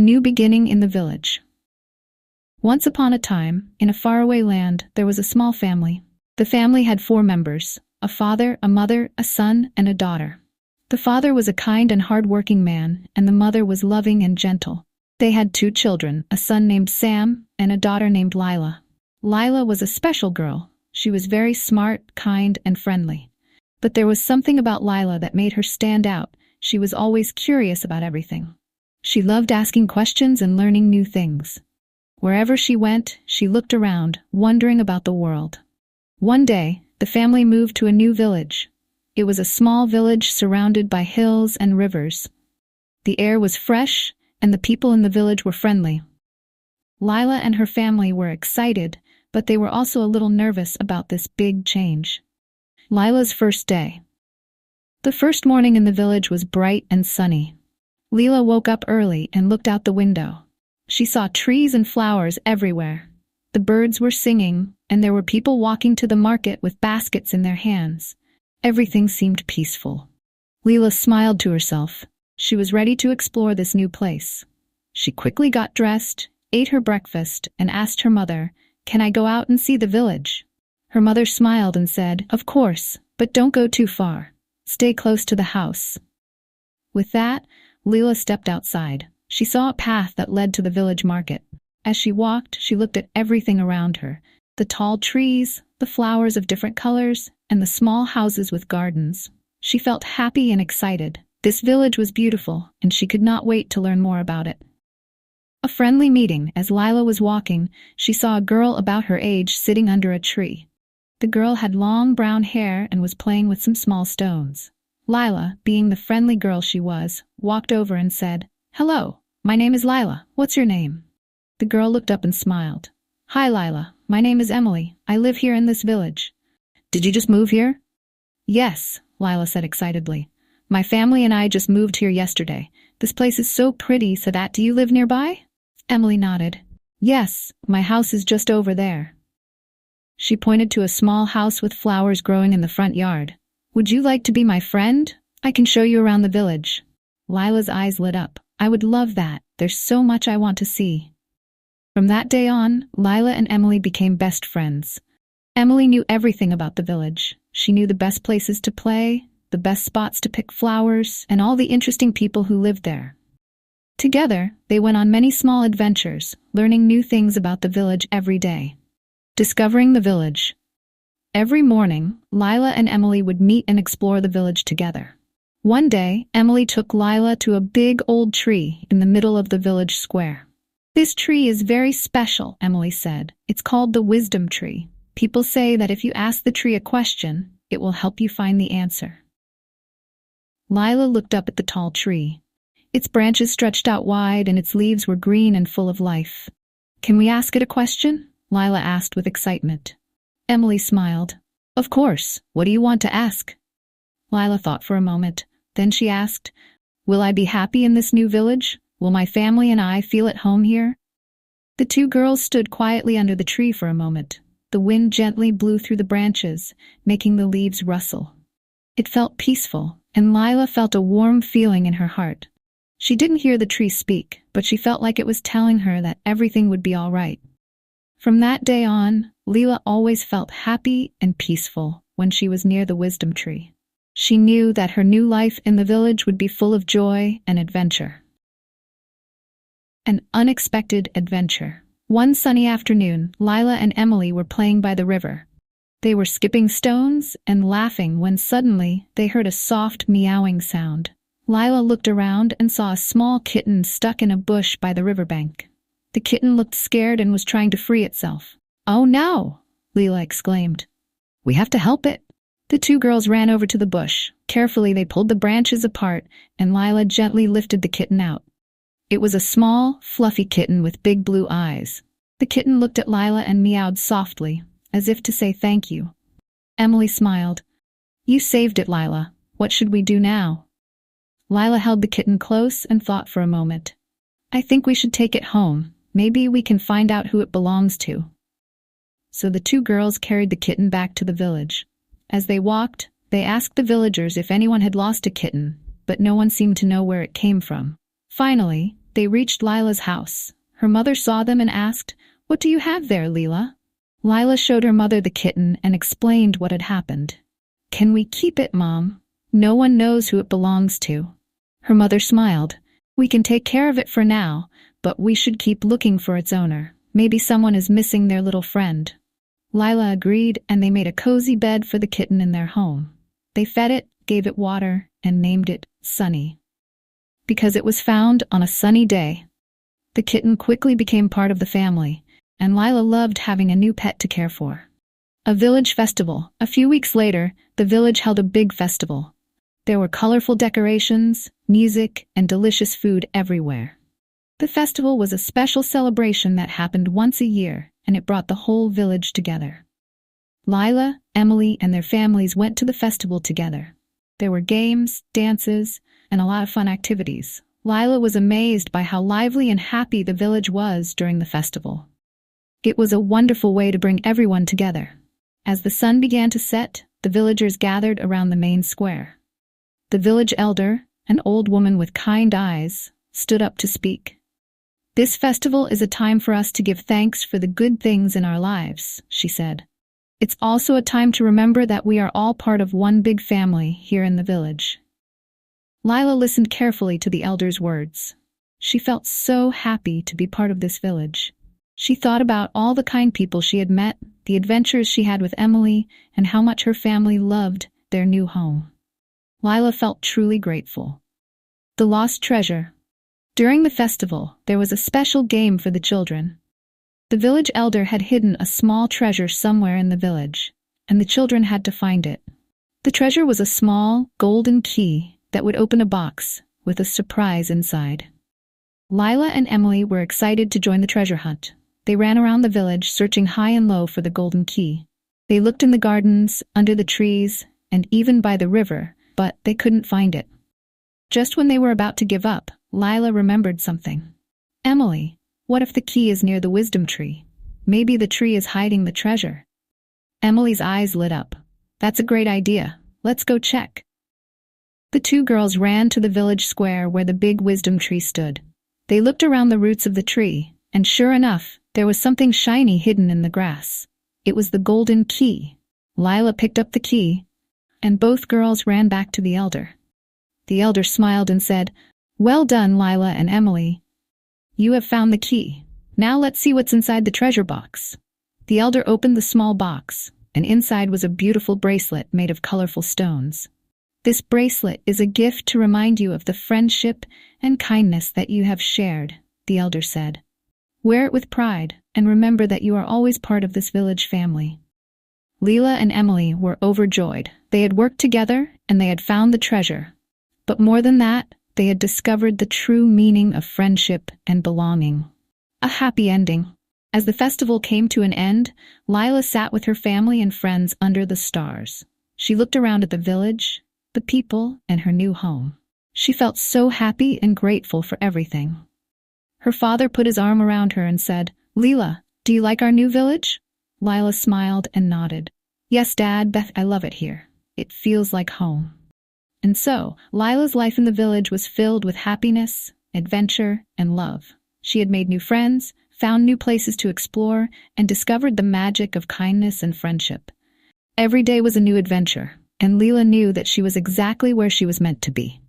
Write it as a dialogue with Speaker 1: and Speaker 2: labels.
Speaker 1: new beginning in the village. Once upon a time, in a faraway land, there was a small family. The family had 4 members, a father, a mother, a son, and a daughter. The father was a kind and hard-working man, and the mother was loving and gentle. They had 2 children, a son named Sam and a daughter named Lila. Lila was a special girl. She was very smart, kind, and friendly. But there was something about Lila that made her stand out. She was always curious about everything. She loved asking questions and learning new things. Wherever she went, she looked around, wondering about the world. One day, the family moved to a new village. It was a small village surrounded by hills and rivers. The air was fresh, and the people in the village were friendly. Lila and her family were excited, but they were also a little nervous about this big change. Lila's first day. The first morning in the village was bright and sunny. Lila woke up early and looked out the window. She saw trees and flowers everywhere. The birds were singing, and there were people walking to the market with baskets in their hands. Everything seemed peaceful. Lila smiled to herself. She was ready to explore this new place. She quickly got dressed, ate her breakfast, and asked her mother, "Can I go out and see the village?" Her mother smiled and said, "Of course, but don't go too far. Stay close to the house." With that, Lila stepped outside. She saw a path that led to the village market. As she walked, she looked at everything around her. The tall trees, the flowers of different colors, and the small houses with gardens. She felt happy and excited. This village was beautiful, and she could not wait to learn more about it. A friendly meeting. As Lila was walking, she saw a girl about her age sitting under a tree. The girl had long brown hair and was playing with some small stones. Lila, being the friendly girl she was, walked over and said, "Hello, my name is Lila. What's your name?" The girl looked up and smiled. "Hi, Lila. My name is Emily. I live here in this village." "Did you just move here?" "Yes," Lila said excitedly. "My family and I just moved here yesterday. This place is so pretty. So that, do you live nearby?" Emily nodded. "Yes, my house is just over there." She pointed to a small house with flowers growing in the front yard. "Would you like to be my friend? I can show you around the village." Lila's eyes lit up. "I would love that. There's so much I want to see." From that day on, Lila and Emily became best friends. Emily knew everything about the village. She knew the best places to play, the best spots to pick flowers, and all the interesting people who lived there. Together, they went on many small adventures, learning new things about the village every day. Discovering the village. Every morning, Lila and Emily would meet and explore the village together. One day, Emily took Lila to a big old tree in the middle of the village square. "This tree is very special," Emily said. "It's called the wisdom tree. People say that if you ask the tree a question, it will help you find the answer." Lila looked up at the tall tree. Its branches stretched out wide and its leaves were green and full of life. "Can we ask it a question?" Lila asked with excitement. Emily smiled. "Of course. What do you want to ask?" Lila thought for a moment. Then she asked, "Will I be happy in this new village? Will my family and I feel at home here?" The 2 girls stood quietly under the tree for a moment. The wind gently blew through the branches, making the leaves rustle. It felt peaceful, and Lila felt a warm feeling in her heart. She didn't hear the tree speak, but she felt like it was telling her that everything would be all right. From that day on, Lila always felt happy and peaceful when she was near the wisdom tree. She knew that her new life in the village would be full of joy and adventure. An unexpected adventure. One sunny afternoon, Lila and Emily were playing by the river. They were skipping stones and laughing when suddenly they heard a soft meowing sound. Lila looked around and saw a small kitten stuck in a bush by the riverbank. The kitten looked scared and was trying to free itself. "Oh no!" Lila exclaimed. "We have to help it." The 2 girls ran over to the bush. Carefully they pulled the branches apart, and Lila gently lifted the kitten out. It was a small, fluffy kitten with big blue eyes. The kitten looked at Lila and meowed softly, as if to say thank you. Emily smiled. "You saved it, Lila. What should we do now?" Lila held the kitten close and thought for a moment. "I think we should take it home. Maybe we can find out who it belongs to." So the 2 girls carried the kitten back to the village. As they walked, they asked the villagers if anyone had lost a kitten, but no one seemed to know where it came from. Finally, they reached Lila's house. Her mother saw them and asked, "What do you have there, Lila?" Lila showed her mother the kitten and explained what had happened. "Can we keep it, Mom? No one knows who it belongs to." Her mother smiled. "We can take care of it for now, but we should keep looking for its owner. Maybe someone is missing their little friend." Lila agreed, and they made a cozy bed for the kitten in their home. They fed it, gave it water, and named it Sunny, because it was found on a sunny day. The kitten quickly became part of the family, and Lila loved having a new pet to care for. A village festival. A few weeks later, the village held a big festival. There were colorful decorations, music, and delicious food everywhere. The festival was a special celebration that happened once a year, and it brought the whole village together. Lila, Emily, and their families went to the festival together. There were games, dances, and a lot of fun activities. Lila was amazed by how lively and happy the village was during the festival. It was a wonderful way to bring everyone together. As the sun began to set, the villagers gathered around the main square. The village elder, an old woman with kind eyes, stood up to speak. "This festival is a time for us to give thanks for the good things in our lives," she said. "It's also a time to remember that we are all part of one big family here in the village." Lila listened carefully to the elder's words. She felt so happy to be part of this village. She thought about all the kind people she had met, the adventures she had with Emily, and how much her family loved their new home. Lila felt truly grateful. The lost treasure. During the festival, there was a special game for the children. The village elder had hidden a small treasure somewhere in the village, and the children had to find it. The treasure was a small, golden key that would open a box with a surprise inside. Lila and Emily were excited to join the treasure hunt. They ran around the village, searching high and low for the golden key. They looked in the gardens, under the trees, and even by the river, but they couldn't find it. Just when they were about to give up, Lila remembered something. "Emily, what if the key is near the wisdom tree? Maybe the tree is hiding the treasure." Emily's eyes lit up. "That's a great idea. Let's go check." The two girls ran to the village square where the big wisdom tree stood. They looked around the roots of the tree, and sure enough, there was something shiny hidden in the grass. It was the golden key. Lila picked up the key, and both girls ran back to the elder. The elder smiled and said, "Well done, Lila and Emily. You have found the key. Now let's see what's inside the treasure box." The elder opened the small box, and inside was a beautiful bracelet made of colorful stones. "This bracelet is a gift to remind you of the friendship and kindness that you have shared," the elder said. "Wear it with pride, and remember that you are always part of this village family." Lila and Emily were overjoyed. They had worked together, and they had found the treasure. But more than that, they had discovered the true meaning of friendship and belonging. A happy ending. As the festival came to an end, Lila sat with her family and friends under the stars. She looked around at the village, the people, and her new home. She felt so happy and grateful for everything. Her father put his arm around her and said, "Lila, do you like our new village?" Lila smiled and nodded. "Yes, Dad, Beth, I love it here. It feels like home." And so, Lila's life in the village was filled with happiness, adventure, and love. She had made new friends, found new places to explore, and discovered the magic of kindness and friendship. Every day was a new adventure, and Lila knew that she was exactly where she was meant to be.